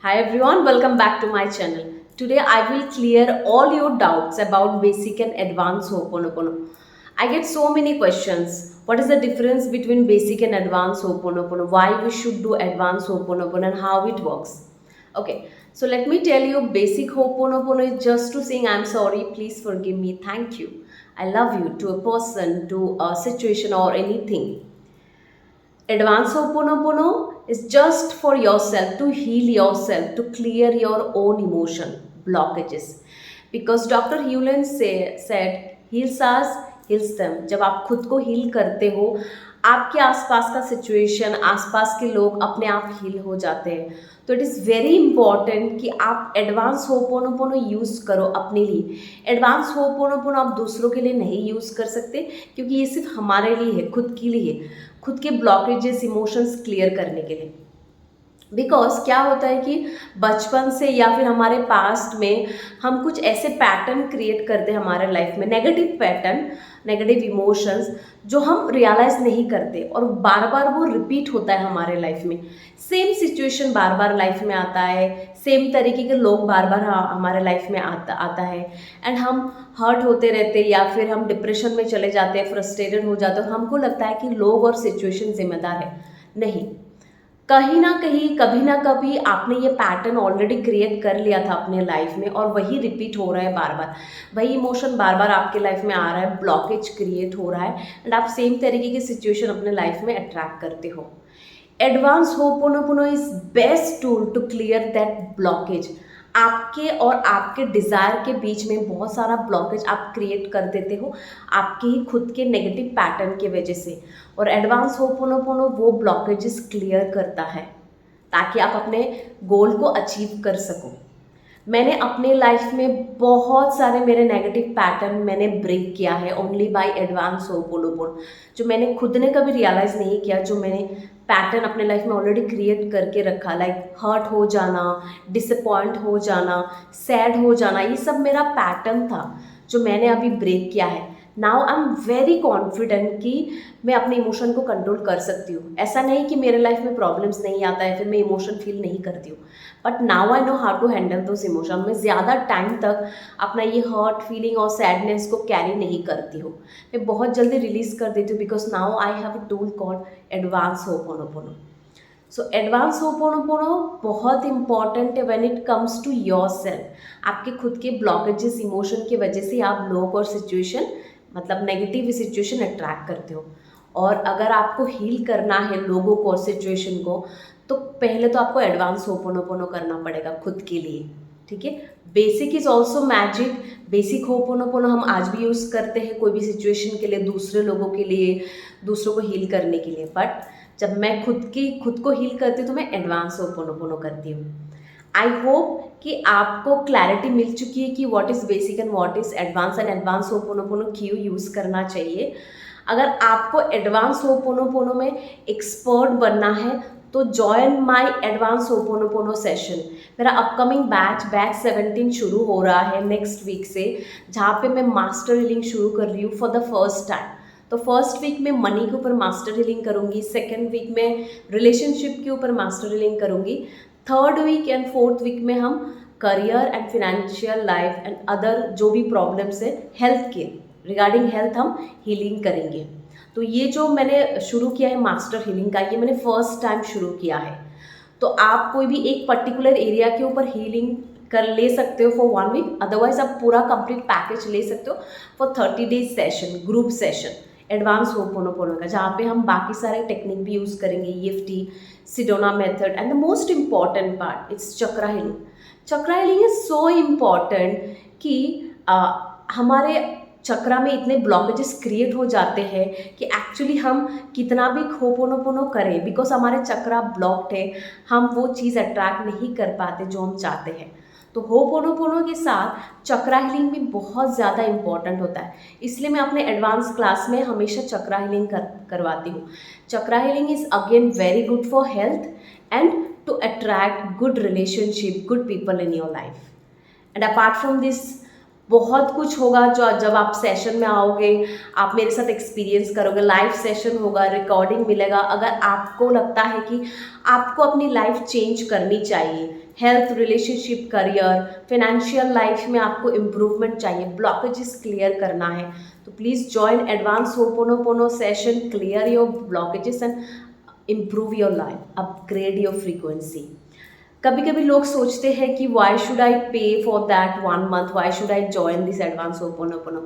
Hi everyone, welcome back to my channel. Today I will clear all your doubts about basic and advanced Ho'oponopono. I get so many questions. What is the difference between basic and advanced Ho'oponopono? Why we should do advanced Ho'oponopono and how it works? Okay, so let me tell you basic Ho'oponopono is just to saying I'm sorry, please forgive me, thank you. I love you to a person, to a situation or anything. Advanced Ho'oponopono is just for yourself, to heal yourself, to clear your own emotion blockages. Because Dr. Hewlin said, heals us, heals them. जब आप खुद को heal करते हो, आपके आसपास का situation, आसपास के लोग अपने आप हील हो जाते हैं. तो इट इज़ वेरी इंपॉर्टेंट कि आप एडवांस होपोनोपोनो यूज़ करो अपने लिए. एडवांस होपोनोपोनो आप दूसरों के लिए नहीं यूज़ कर सकते, क्योंकि ये सिर्फ हमारे लिए है, खुद के लिए, खुद के ब्लॉकेजेस इमोशंस क्लियर करने के लिए. बिकॉज क्या होता है कि बचपन से या फिर हमारे पास्ट में हम कुछ ऐसे पैटर्न क्रिएट करते हैं हमारे लाइफ में, नेगेटिव पैटर्न, नेगेटिव इमोशंस, जो हम रियलाइज नहीं करते और बार बार वो रिपीट होता है हमारे लाइफ में. सेम सिचुएशन बार बार लाइफ में आता है, सेम तरीके के लोग बार बार हमारे लाइफ में आता है, एंड हम हर्ट होते रहते हैं या फिर हम डिप्रेशन में चले जाते हैं, फ्रस्ट्रेटेड हो जाते हैं और हमको लगता है कि लोग और सिचुएशन जिम्मेदार है. नहीं, कहीं ना कहीं कभी ना कभी आपने ये पैटर्न ऑलरेडी क्रिएट कर लिया था अपने लाइफ में और वही रिपीट हो रहा है बार बार. वही इमोशन बार बार आपके लाइफ में आ रहा है, ब्लॉकेज क्रिएट हो रहा है, एंड आप सेम तरीके की सिचुएशन अपने लाइफ में अट्रैक्ट करते हो. Advance ho'oponopono is best tool to clear that blockage. आपके और आपके डिज़ायर के बीच में बहुत सारा ब्लॉकेज आप क्रिएट कर देते हो आपके ही खुद के नेगेटिव पैटर्न की वजह से, और एडवांस होपोनोपोनो वो ब्लॉकेजेस क्लियर करता है ताकि आप अपने गोल को अचीव कर सको. मैंने अपने लाइफ में बहुत सारे मेरे नेगेटिव पैटर्न मैंने ब्रेक किया है ओनली बाय एडवांस होपोनोपोनो, जो मैंने खुद ने कभी रियलाइज़ नहीं किया, जो मैंने पैटर्न अपने लाइफ में ऑलरेडी क्रिएट करके रखा, लाइक हर्ट हो जाना, डिसअपॉइंट हो जाना, सैड हो जाना, ये सब मेरा पैटर्न था जो मैंने अभी ब्रेक किया है. Now I am very confident कि मैं अपने इमोशन को कंट्रोल कर सकती हूँ. ऐसा नहीं कि मेरे लाइफ में प्रॉब्लम्स नहीं आता है फिर मैं इमोशन फील नहीं करती हूँ, but now I know how to handle those emotion. मैं ज़्यादा टाइम तक अपना ये हर्ट फीलिंग और सैडनेस को कैरी नहीं करती हूँ, मैं बहुत जल्दी रिलीज़ कर देती हूँ, because now I have a tool called advance ho'oponopono. So advance ho'oponopono बहुत इंपॉर्टेंट है when it comes to yourself. आपके खुद के ब्लॉकेजेस इमोशन की वजह से आप लोग और सिचुएशन, मतलब नेगेटिव सिचुएशन अट्रैक्ट करते हो. और अगर आपको हील करना है लोगों को और सिचुएशन को, तो पहले तो आपको एडवांस होपोनोपोनो करना पड़ेगा खुद के लिए. ठीक है, basic is also magic. Basic ho'oponopono हम आज भी यूज़ करते हैं कोई भी सिचुएशन के लिए, दूसरे लोगों के लिए, दूसरों को हील करने के लिए. बट जब मैं खुद को हील करती हूँ तो मैं एडवांस होपोनोपोनो करती हूँ. आई होप कि आपको क्लैरिटी मिल चुकी है कि what is basic and what is advance, and advance ho'oponopono क्यों यूज़ करना चाहिए. अगर आपको एडवांस होपोनोपोनो में एक्सपर्ट बनना है तो join my advance ho'oponopono session. मेरा अपकमिंग बैच 17 शुरू हो रहा है नेक्स्ट वीक से, जहाँ पे मैं मास्टर हीलिंग शुरू कर रही हूँ फॉर द फर्स्ट टाइम. तो फर्स्ट वीक में मनी के ऊपर मास्टर हीलिंग करूँगी, सेकेंड वीक में रिलेशनशिप के ऊपर मास्टर हीलिंग करूँगी, third week and fourth week में हम career and financial life and other जो भी प्रॉब्लम्स है हेल्थ के रिगार्डिंग हेल्थ हम हीलिंग करेंगे. तो ये जो मैंने शुरू किया है मास्टर हीलिंग का, ये मैंने फर्स्ट टाइम शुरू किया है. तो आप कोई भी एक पर्टिकुलर एरिया के ऊपर हीलिंग कर ले सकते हो फॉर 1 वीक, अदरवाइज आप पूरा कंप्लीट पैकेज ले सकते हो for 30 days session, group session advance ho'oponopono का, जहाँ पे हम बाकी सारे टेक्निक भी यूज़ करेंगे, EFT, Sedona method, and the most important part it's chakra healing. Chakra healing is so important कि हमारे चक्रा में इतने ब्लॉकेजेस क्रिएट हो जाते हैं कि एक्चुअली हम कितना भी होपोनोपोनो करें, बिकॉज हमारे चक्रा ब्लॉक्ड है, हम वो चीज़ अट्रैक्ट नहीं कर पाते जो हम चाहते हैं. तो होपोनोपोनो के साथ चक्रा हीलिंग भी बहुत ज़्यादा इंपॉर्टेंट होता है, इसलिए मैं अपने एडवांस क्लास में हमेशा चक्रा हीलिंग करवाती हूँ. Chakra healing is again very good for health and to attract good relationship, good people in your life. And apart from this, बहुत कुछ होगा जो जब आप सेशन में आओगे, आप मेरे साथ एक्सपीरियंस करोगे, लाइव सेशन होगा, रिकॉर्डिंग मिलेगा। अगर आपको लगता है कि आपको अपनी लाइफ चेंज करनी चाहिए, health, relationship, career, financial life में आपको इम्प्रूवमेंट चाहिए, ब्लॉकेजेस क्लियर करना है, तो please join advance ho'oponopono session, clear your blockages and improve your life, upgrade your frequency. कभी कभी लोग सोचते हैं कि Y should I pay for that 1 month, why should I join this advance ho'oponopono.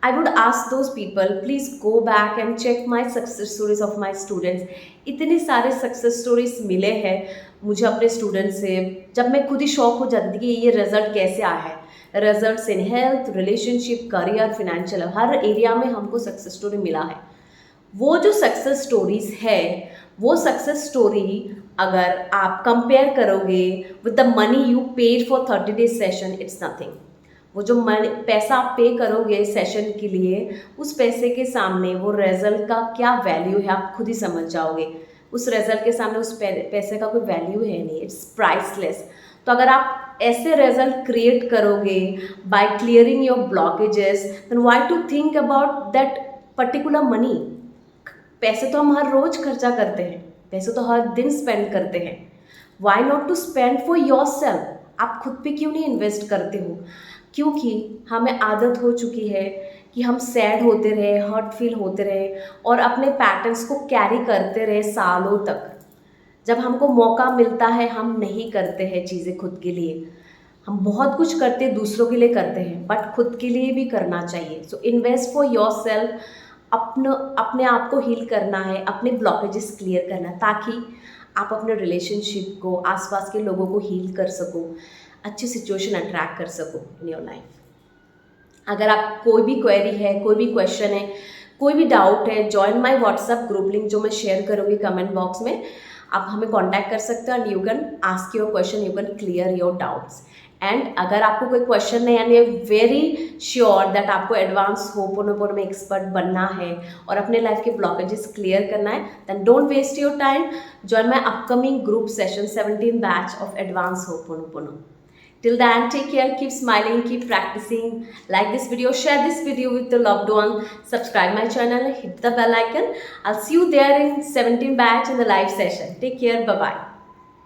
I would ask those people, please go back and check my success stories of my students. इतने सारे success stories मिले हैं मुझे अपने student से, जब मैं खुद ही शॉक हो जाती थी कि ये रिजल्ट कैसे आया है। Results in health, relationship, career, financial, her area में हमको सक्सेस स्टोरी मिला है। वो जो सक्सेस स्टोरीज है, वो सक्सेस स्टोरी अगर आप कंपेयर करोगे with the money you paid for 30 days session, it's nothing. वो जो मनी, पैसा आप पे करोगे सेशन के लिए, उस पैसे के सामने वो रिजल्ट का क्या वैल्यू है आप खुद ही समझ जाओगे। उस रिजल्ट के सामने उस पैसे का कोई वैल्यू है नहीं, इट्स प्राइसलेस। तो अगर आप ऐसे रिजल्ट क्रिएट करोगे by clearing your blockages, then why to think about that particular money. पैसे तो हम हर रोज खर्चा करते हैं, पैसे तो हर दिन स्पेंड करते हैं। Why not to spend for yourself. आप खुद पे क्यों नहीं इन्वेस्ट करते हो? क्योंकि हमें आदत हो चुकी है कि हम सैड होते रहे, हर्ट फील होते रहे और अपने पैटर्न्स को कैरी करते रहे सालों तक। जब हमको मौका मिलता है हम नहीं करते हैं चीज़ें खुद के लिए। हम बहुत कुछ करते हैं, दूसरों के लिए करते हैं, बट खुद के लिए भी करना चाहिए। So invest for your self. अपने आप को हील करना है, अपने ब्लॉकेजेस क्लियर करना है, ताकि आप अपने रिलेशनशिप को, आसपास के लोगों को हील कर सको, अच्छी सिचुएशन अट्रैक्ट कर सको इन योर लाइफ। अगर आप कोई भी क्वेरी है, कोई भी क्वेश्चन है, कोई भी डाउट है, join my WhatsApp group link जो मैं शेयर करूँगी कमेंट बॉक्स में। आप हमें कांटेक्ट कर सकते हो and you can ask your question, you can clear your doubts. And अगर आपको कोई क्वेश्चन है and you very sure that आपको एडवांस होपोनोपोनो में एक्सपर्ट बनना है और अपने लाइफ के ब्लॉकेजेस क्लियर करना है, then don't waste your time, join my upcoming group session 17 batch of advance ho'oponopono. Till then, take care, keep smiling, keep practicing. Like this video, share this video with your loved one, subscribe my channel, hit the bell icon. I'll see you there in 17 batch in the live session. Take care, bye bye.